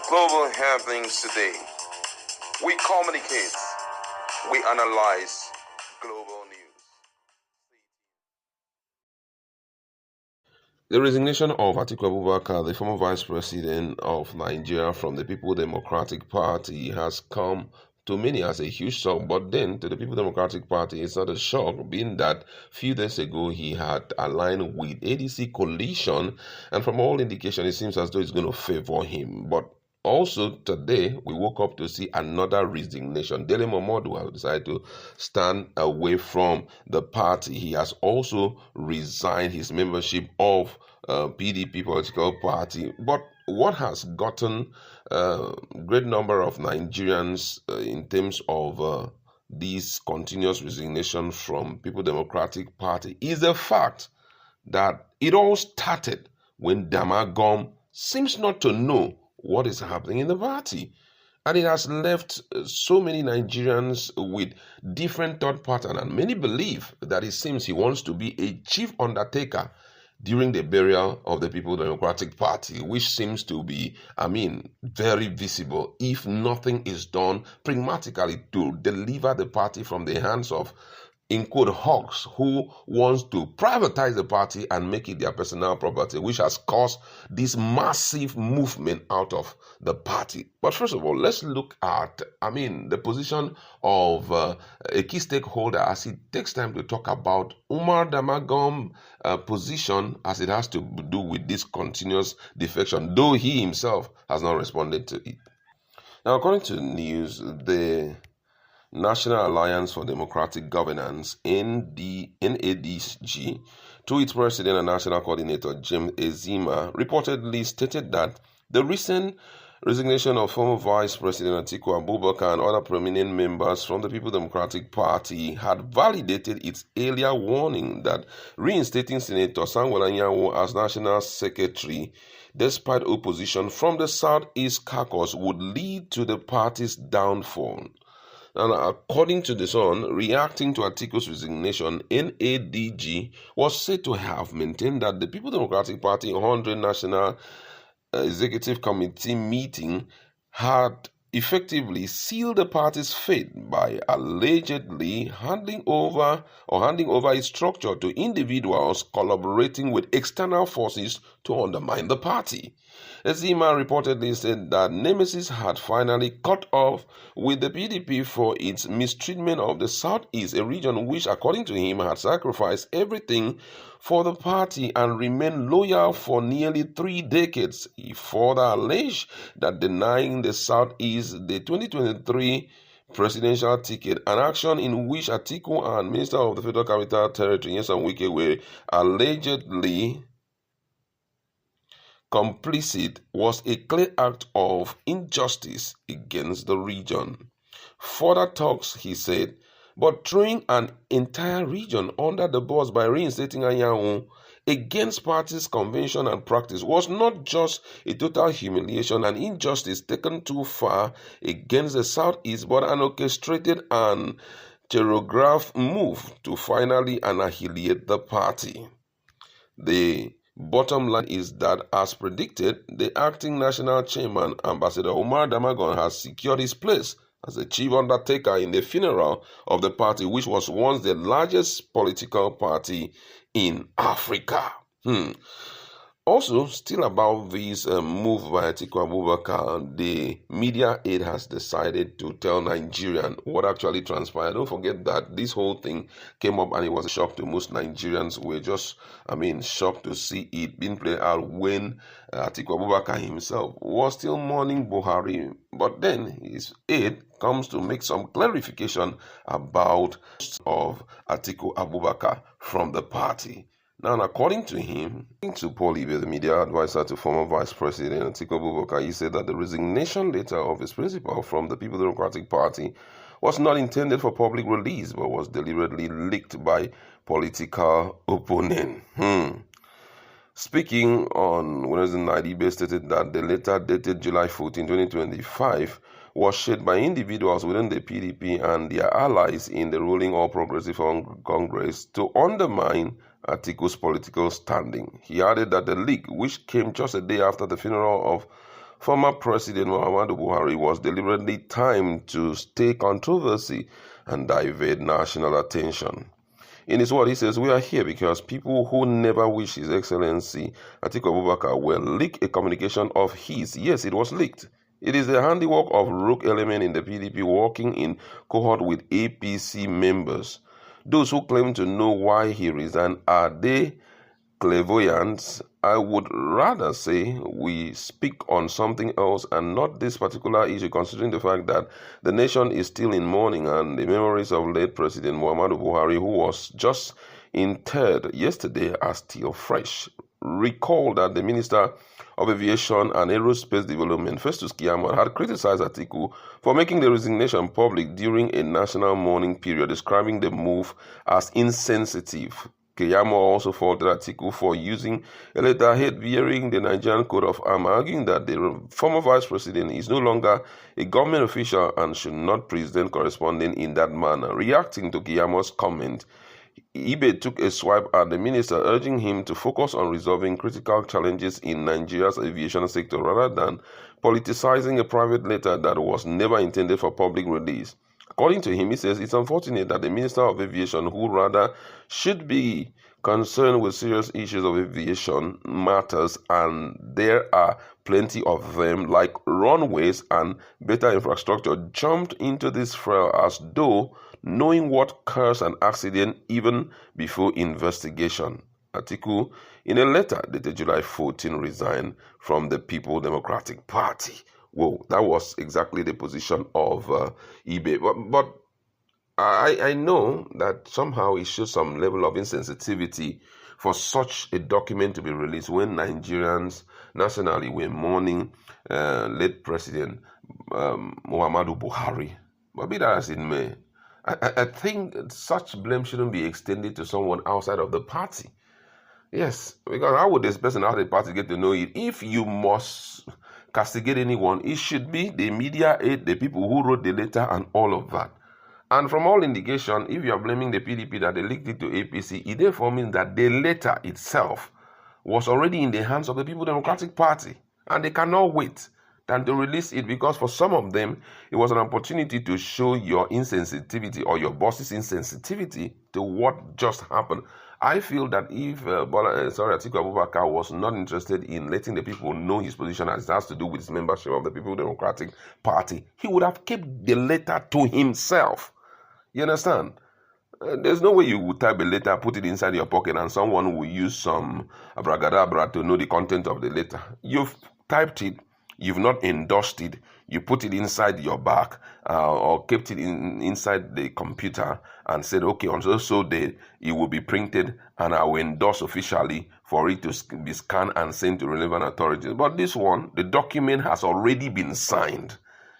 Global happenings today. We communicate. We analyze global news. The resignation of Atiku Abubakar, the former vice president of Nigeria, from the People Democratic Party has come to many as a huge shock, but then to the People Democratic Party it's not a shock, being that few days ago he had aligned with ADC coalition, and from all indication it seems as though it's going to favor him. But also today we woke up to see another resignation. Dele Momodu has decided to stand away from the party. He has also resigned his membership of PDP political party. But what has gotten a great number of Nigerians in terms of this continuous resignation from People Democratic Party is the fact that it all started when Damagum seems not to know what is happening in the party. And it has left so many Nigerians with different thought pattern, and many believe that it seems he wants to be a chief undertaker during the burial of the People Democratic Party, which seems to be, very visible if nothing is done pragmatically to deliver the party from the hands of, in quote, hawks who wants to privatize the party and make it their personal property, which has caused this massive movement out of the party. But first of all, let's look at, the position of a key stakeholder as he takes time to talk about Umar Damagum position as it has to do with this continuous defection, though he himself has not responded to it. Now, according to the news, the National Alliance for Democratic Governance, NADG, through its president and national coordinator, James Ezima, reportedly stated that the recent resignation of former Vice President Atiku Abubakar and other prominent members from the People Democratic Party had validated its earlier warning that reinstating Senator Samuel Anyanwu as National Secretary, despite opposition from the Southeast Caucus, would lead to the party's downfall. And according to the Sun, reacting to Atiku's resignation, NADG was said to have maintained that the People Democratic Party 100 National Executive Committee meeting had effectively sealed the party's fate by allegedly handing over its structure to individuals collaborating with external forces to undermine the party. Ezima reportedly said that Nemesis had finally cut off with the PDP for its mistreatment of the Southeast, a region which, according to him, had sacrificed everything for the party and remained loyal for nearly 3 decades. He further alleged that denying the Southeast the 2023 presidential ticket, an action in which Atiku and Minister of the Federal Capital Territory, Wike, were allegedly complicit, was a clear act of injustice against the region. Further talks, he said, but throwing an entire region under the bus by reinstating Anyanwu against party's convention and practice was not just a total humiliation and injustice taken too far against the Southeast, but an orchestrated and choreographed move to finally annihilate the party. The bottom line is that, as predicted, the acting national chairman, Ambassador Umar Damagum, has secured his place as the chief undertaker in the funeral of the party, which was once the largest political party in Africa. Also, still about this move by Atiku Abubakar, the media aide has decided to tell Nigerians what actually transpired. Don't forget that this whole thing came up and it was a shock to most Nigerians. We're just, shocked to see it being played out when Atiku Abubakar himself was still mourning Buhari. But then his aide comes to make some clarification about of Atiku Abubakar from the party. Now, according to him, to Paul Ibe, the media advisor to former Vice President Atiku Abubakar, he said that the resignation letter of his principal from the People Democratic Party was not intended for public release, but was deliberately leaked by political opponents. Speaking on Wednesday night, Ibe stated that the letter dated July 14, 2025 was shared by individuals within the PDP and their allies in the ruling All Progressive Congress to undermine Atiku's political standing. He added that the leak, which came just a day after the funeral of former President Muhammadu Buhari was deliberately timed to stay controversy and divert national attention. In his word, he says, "We are here because people who never wish His Excellency Atiku Abubakar well leak a communication of his." Yes, it was leaked. It is the handiwork of rogue element in the PDP working in cohort with APC members. Those who claim to know why he resigned, are they clairvoyants? I would rather say we speak on something else and not this particular issue, considering the fact that the nation is still in mourning and the memories of late President Muhammadu Buhari, who was just interred yesterday, are still fresh. Recall that the Minister of Aviation and Aerospace Development, Festus Keyamo, had criticized Atiku for making the resignation public during a national mourning period, describing the move as insensitive. Keyamo also faulted Atiku for using a letterhead bearing the Nigerian coat of arms, arguing that the former vice president is no longer a government official and should not present corresponding in that manner. Reacting to Keyamo's comment, Ibe took a swipe at the minister, urging him to focus on resolving critical challenges in Nigeria's aviation sector rather than politicizing a private letter that was never intended for public release. According to him, he says it's unfortunate that the Minister of Aviation, who rather should be concerned with serious issues of aviation matters, and there are plenty of them, like runways and better infrastructure, jumped into this fray as though knowing what caused an accident even before investigation. Atiku, in a letter dated July 14, resigned from the People Democratic Party. Whoa, that was exactly the position of eBay. But I know that somehow it shows some level of insensitivity for such a document to be released when Nigerians nationally were mourning late President Muhammadu Buhari. But be that as it may, I think such blame shouldn't be extended to someone outside of the party. Yes, because how would this person out of the party get to know it? If you must castigate anyone, it should be the media aid, the people who wrote the letter and all of that. And from all indication, if you are blaming the PDP that they leaked it to APC, it therefore means that the letter itself was already in the hands of the People Democratic Party. And they cannot wait than to release it, because for some of them, it was an opportunity to show your insensitivity or your boss's insensitivity to what just happened. I feel that if Atiku Abubakar was not interested in letting the people know his position as it has to do with his membership of the People Democratic Party, he would have kept the letter to himself. You understand? There's no way you would type a letter, put it inside your pocket, and someone will use some abracadabra to know the content of the letter. You've typed it, you've not endorsed it, you put it inside your bag or kept it inside the computer and said, okay, on so day it will be printed and I will endorse officially for it to be scanned and sent to relevant authorities. But this one, the document has already been signed.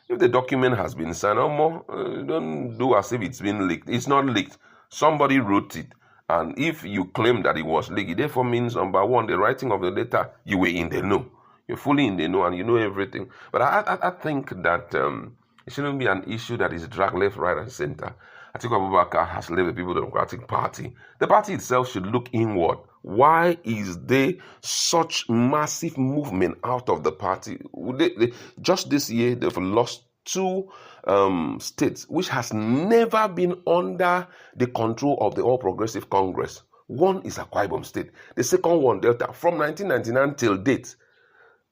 If the document has been signed, don't do as if it's been leaked. It's not leaked. Somebody wrote it. And if you claim that it was leaked, it therefore means, number one, the writing of the letter, you were in the know. You're fully in the know and you know everything. But I think that it shouldn't be an issue that is dragged left, right, and center. Atiku Abubakar has left the People Democratic Party. The party itself should look inward. Why is there such massive movement out of the party? Just this year, they've lost 2 states, which has never been under the control of the All Progressive Congress. One is Akwa Ibom State. The second one, Delta. From 1999 till date,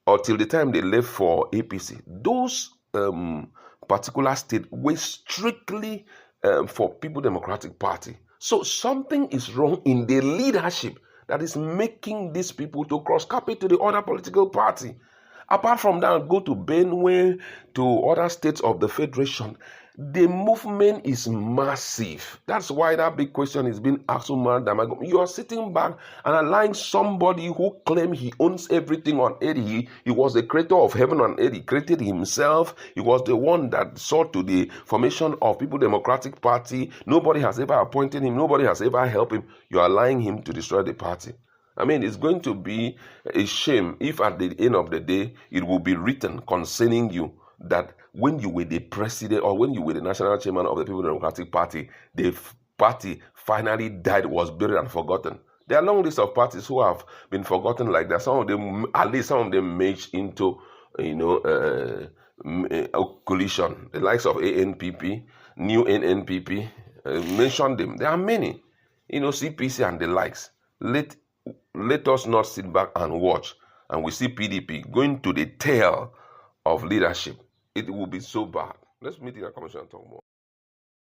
or till the time they left for APC, those particular states were strictly for People Democratic Party. So something is wrong in the leadership that is making these people to cross carpet to the other political party. Apart from that, go to Benue, to other states of the Federation. The movement is massive. That's why that big question is being asked. You are sitting back and allowing somebody who claims he owns everything on earth. He was the creator of heaven and earth. He created himself. He was the one that saw to the formation of People Democratic Party. Nobody has ever appointed him. Nobody has ever helped him. You are allowing him to destroy the party. I mean, it's going to be a shame if at the end of the day, it will be written concerning you that when you were the president or when you were the national chairman of the People Democratic Party, the party finally died, was buried and forgotten. There are a long list of parties who have been forgotten like that. Some of them, at least some of them merged into coalition, the likes of ANPP, new NNPP, mention them. There are many, CPC and the likes. Let us not sit back and watch, and we see PDP going to the tail of leadership. It will be so bad. Let's meet in a conversation and talk more.